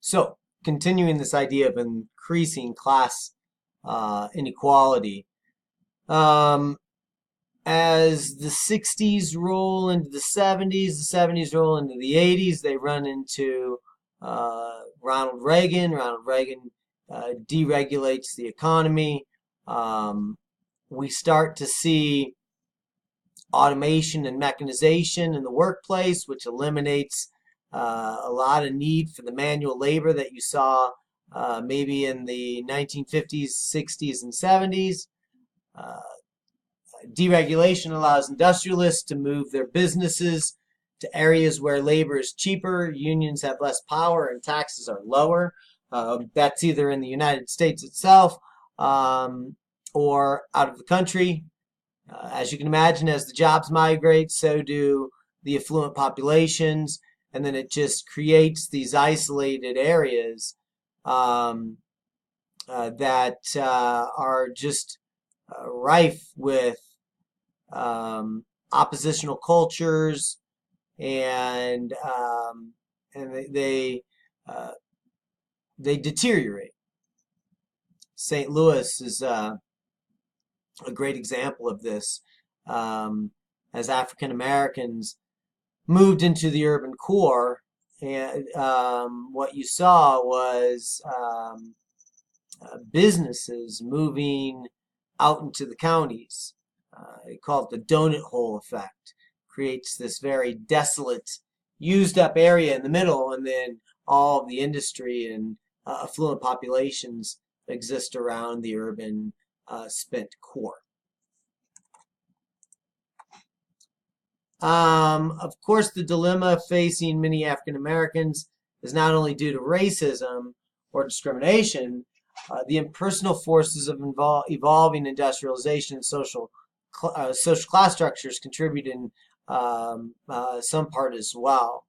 So, continuing this idea of increasing class inequality, um, as the 60s roll into the 70s roll into the 80s, they run into Ronald Reagan. Ronald Reagan deregulates the economy. Um, we start to see automation and mechanization in the workplace, which eliminates a lot of need for the manual labor that you saw maybe in the 1950s, 60s, and 70s. Uh, Deregulation allows industrialists to move their businesses to areas where labor is cheaper, unions have less power, and taxes are lower. That's either in the United States itself or out of the country. As you can imagine, as the jobs migrate, so do the affluent populations, and then it just creates these isolated areas that are just rife with oppositional cultures, and uh, they deteriorate. St. Louis is a great example of this. As African Americans moved into the urban core, and what you saw was businesses moving out into the counties. They call it the donut hole effect. Creates this very desolate, used up area in the middle, and then all of the industry and affluent populations exist around the urban spent core. Of course, the dilemma facing many African Americans is not only due to racism or discrimination, the impersonal forces of evolving industrialization and social class structures contribute in some part as well.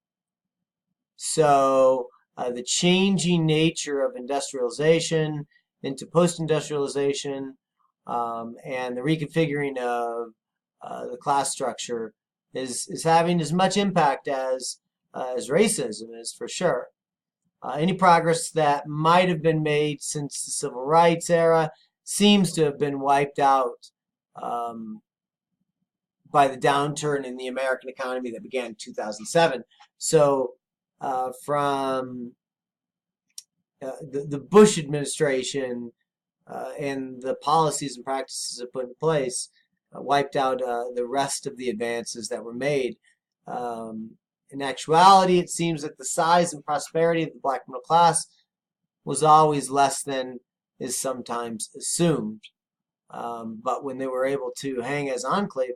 So the changing nature of industrialization into post-industrialization and the reconfiguring of the class structure is having as much impact as racism is, for sure. Any progress that might have been made since the civil rights era seems to have been wiped out by the downturn in the American economy that began in 2007. So from the Bush administration and the policies and practices it put in place wiped out the rest of the advances that were made. In actuality, it seems that the size and prosperity of the black middle class was always less than is sometimes assumed. But when they were able to hang as enclave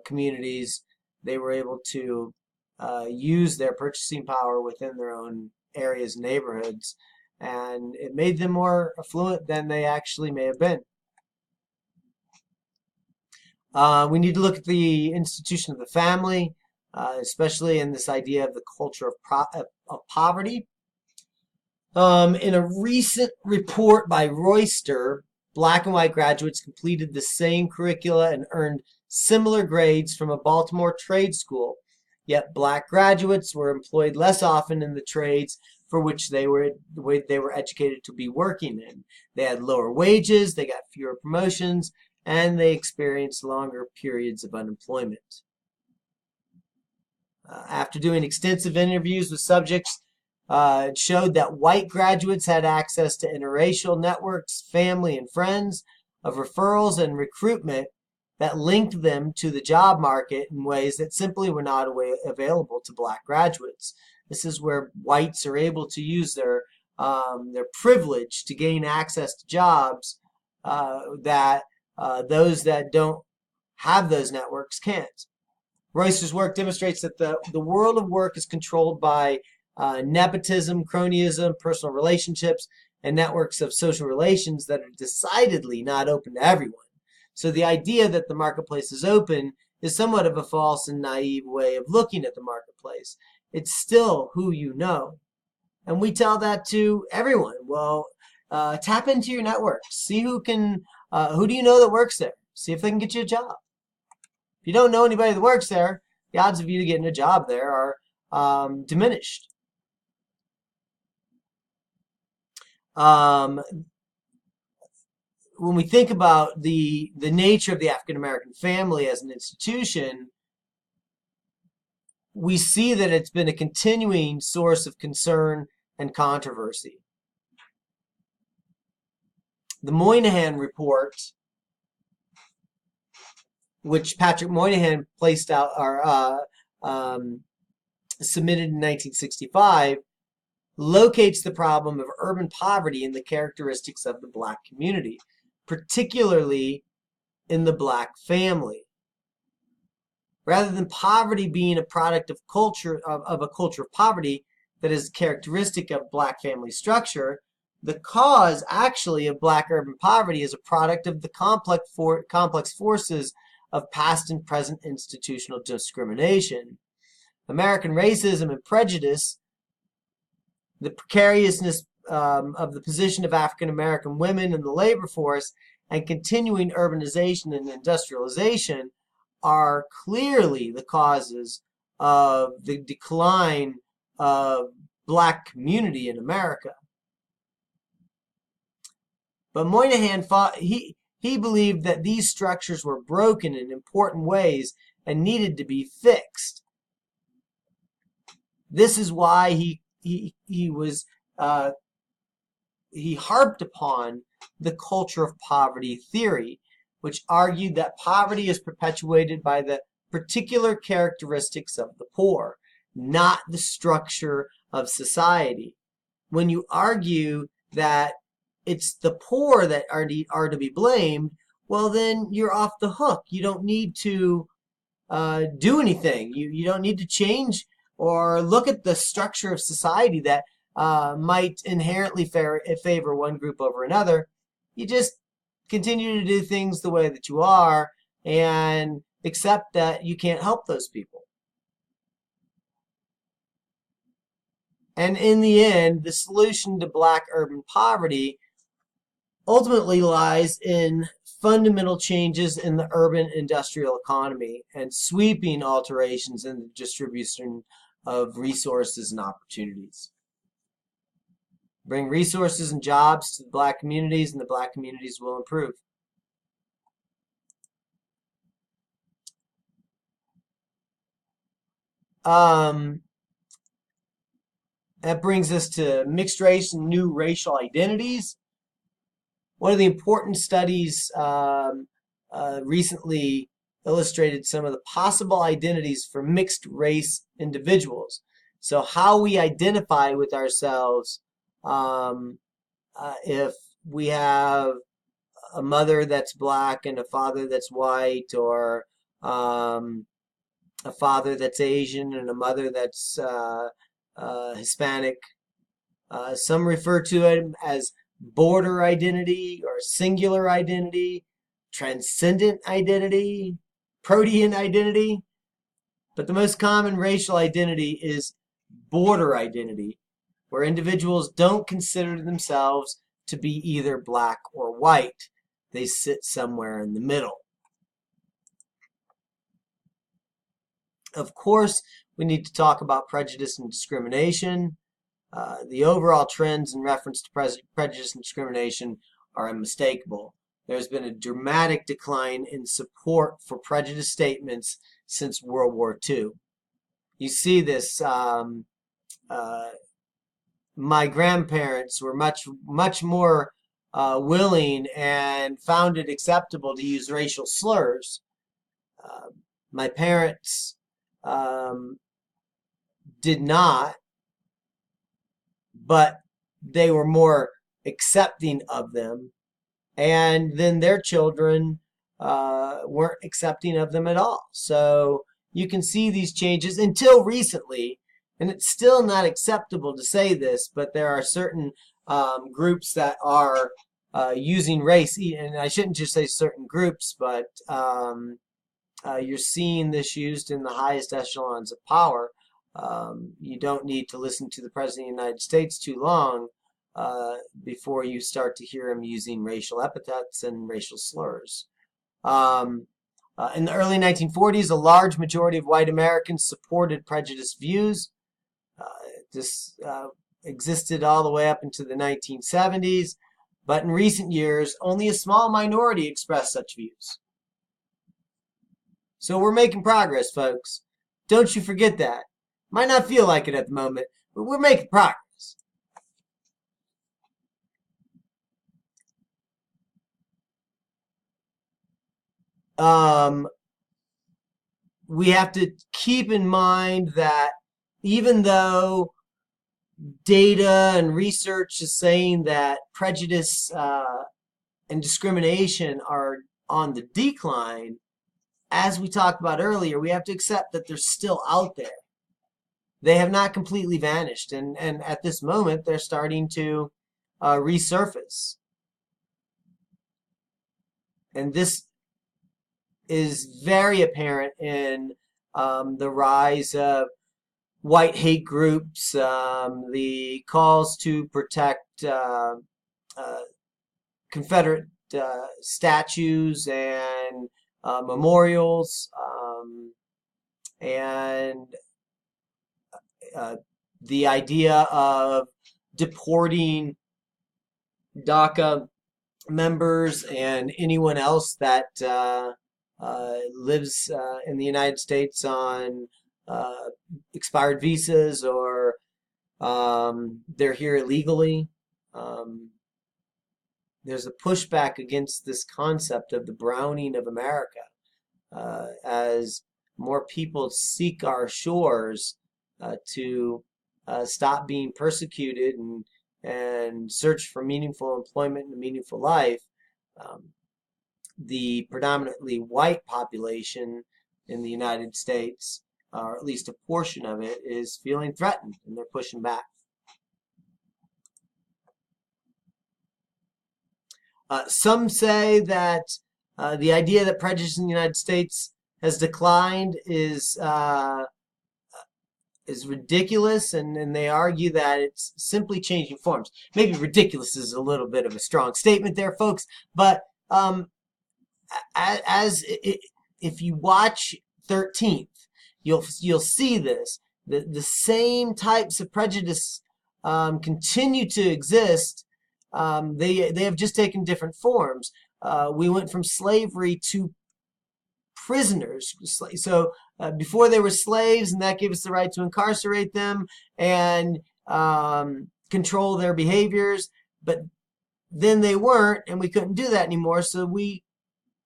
communities, they were able to use their purchasing power within their own areas and neighborhoods, and it made them more affluent than they actually may have been. We need to look at the institution of the family, especially in this idea of the culture of poverty. In a recent report by Royster, black and white graduates completed the same curricula and earned similar grades from a Baltimore trade school. Yet black graduates were employed less often in the trades for which they were educated to be working in. They had lower wages, they got fewer promotions, and they experienced longer periods of unemployment. After doing extensive interviews with subjects, it showed that white graduates had access to interracial networks, family and friends, of referrals and recruitment that linked them to the job market in ways that simply were not available to black graduates. This is where whites are able to use their privilege to gain access to jobs that those that don't have those networks can't. Royster's work demonstrates that the world of work is controlled by nepotism, cronyism, personal relationships, and networks of social relations that are decidedly not open to everyone. So the idea that the marketplace is open is somewhat of a false and naive way of looking at the marketplace. It's still who you know. And we tell that to everyone. Well, tap into your network. See who do you know that works there? See if they can get you a job. If you don't know anybody that works there, the odds of you getting a job there are diminished. when we think about the nature of the African American family as an institution, we see that it's been a continuing source of concern and controversy. The Moynihan Report, which Patrick Moynihan placed out or submitted in 1965, locates the problem of urban poverty in the characteristics of the Black community, particularly in the Black family. Rather than poverty being a product of culture of a culture of poverty that is characteristic of Black family structure, the cause actually of Black urban poverty is a product of the complex forces of past and present institutional discrimination. American racism and prejudice, the precariousness of the position of African American women in the labor force, and continuing urbanization and industrialization are clearly the causes of the decline of Black community in America. But Moynihan he believed that these structures were broken in important ways and needed to be fixed. This is why he harped upon the culture of poverty theory, which argued that poverty is perpetuated by the particular characteristics of the poor, not the structure of society. When you argue that it's the poor that are to be blamed, well, then you're off the hook. You don't need to do anything. You don't need to change or look at the structure of society that might inherently favor one group over another. You just continue to do things the way that you are and accept that you can't help those people. And in the end, the solution to Black urban poverty ultimately lies in fundamental changes in the urban industrial economy and sweeping alterations in the distribution of resources and opportunities. Bring resources and jobs to the Black communities, and the Black communities will improve. That brings us to mixed race and new racial identities. One of the important studies recently illustrated some of the possible identities for mixed race individuals. So how we identify with ourselves if we have a mother that's Black and a father that's white, or a father that's Asian and a mother that's Hispanic. Some refer to it as border identity or singular identity, transcendent identity, protean identity. But the most common racial identity is border identity, where individuals don't consider themselves to be either Black or white. They sit somewhere in the middle. Of course, we need to talk about prejudice and discrimination. The overall trends in reference to prejudice and discrimination are unmistakable. There's been a dramatic decline in support for prejudice statements since World War II. You see this. My grandparents were much more willing and found it acceptable to use racial slurs. My parents did not, but they were more accepting of them, and then their children weren't accepting of them at all. So you can see these changes until recently, and it's still not acceptable to say this, but there are certain groups that are using race, and I shouldn't just say certain groups, but you're seeing this used in the highest echelons of power. You don't need to listen to the President of the United States too long before you start to hear him using racial epithets and racial slurs. In the early 1940s, a large majority of white Americans supported prejudiced views. This existed all the way up into the 1970s, but in recent years, only a small minority expressed such views. So we're making progress, folks. Don't you forget that. Might not feel like it at the moment, but we're making progress. We have to keep in mind that even though data and research is saying that prejudice and discrimination are on the decline, as we talked about earlier, we have to accept that they're still out there. They have not completely vanished, and at this moment, they're starting to resurface. And this is very apparent in the rise of white hate groups, the calls to protect Confederate statues and memorials, and the idea of deporting DACA members and anyone else that lives in the United States on expired visas, or they're here illegally. There's a pushback against this concept of the browning of America as more people seek our shores to stop being persecuted and search for meaningful employment and a meaningful life. The predominantly white population in the United States, or at least a portion of it, is feeling threatened, and they're pushing back. Some say that the idea that prejudice in the United States has declined is ridiculous, and they argue that it's simply changing forms. Maybe ridiculous is a little bit of a strong statement there, folks, but if you watch 13th, you'll see this. The same types of prejudice continue to exist. They have just taken different forms. We went from slavery to prisoners. So before they were slaves, and that gave us the right to incarcerate them and control their behaviors. But then they weren't, and we couldn't do that anymore. So we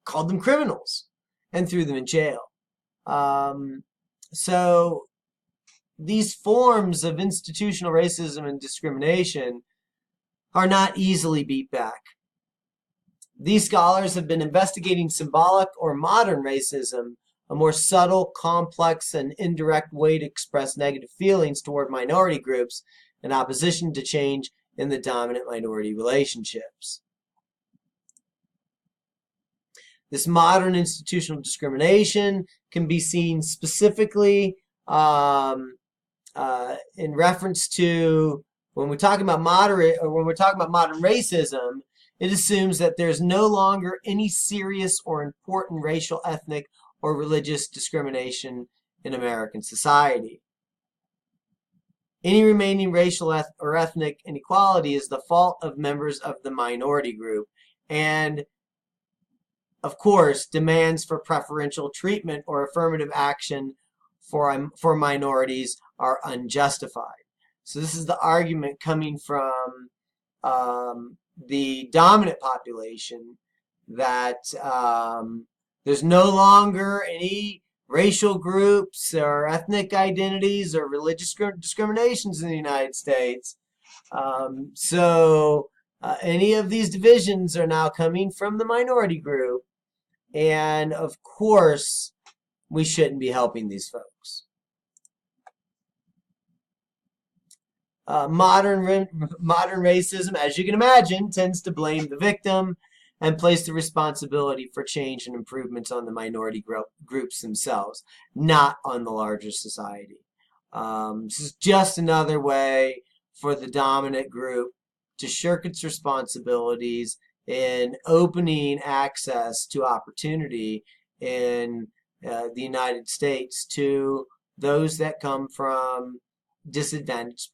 called them criminals and threw them in jail. So these forms of institutional racism and discrimination are not easily beat back. These scholars have been investigating symbolic or modern racism, a more subtle, complex, and indirect way to express negative feelings toward minority groups in opposition to change in the dominant-minority relationships. This modern institutional discrimination can be seen specifically in reference to when we're talking about modern racism. It assumes that there's no longer any serious or important racial, ethnic, or religious discrimination in American society. Any remaining racial or ethnic inequality is the fault of members of the minority group, and of course, demands for preferential treatment or affirmative action for minorities are unjustified. So this is the argument coming from the dominant population, that there's no longer any racial groups or ethnic identities or religious discriminations in the United States. So any of these divisions are now coming from the minority group. And of course, we shouldn't be helping these folks. Modern racism, as you can imagine, tends to blame the victim and place the responsibility for change and improvements on the minority groups themselves, not on the larger society. This is just another way for the dominant group to shirk its responsibilities in opening access to opportunity in the United States to those that come from disadvantaged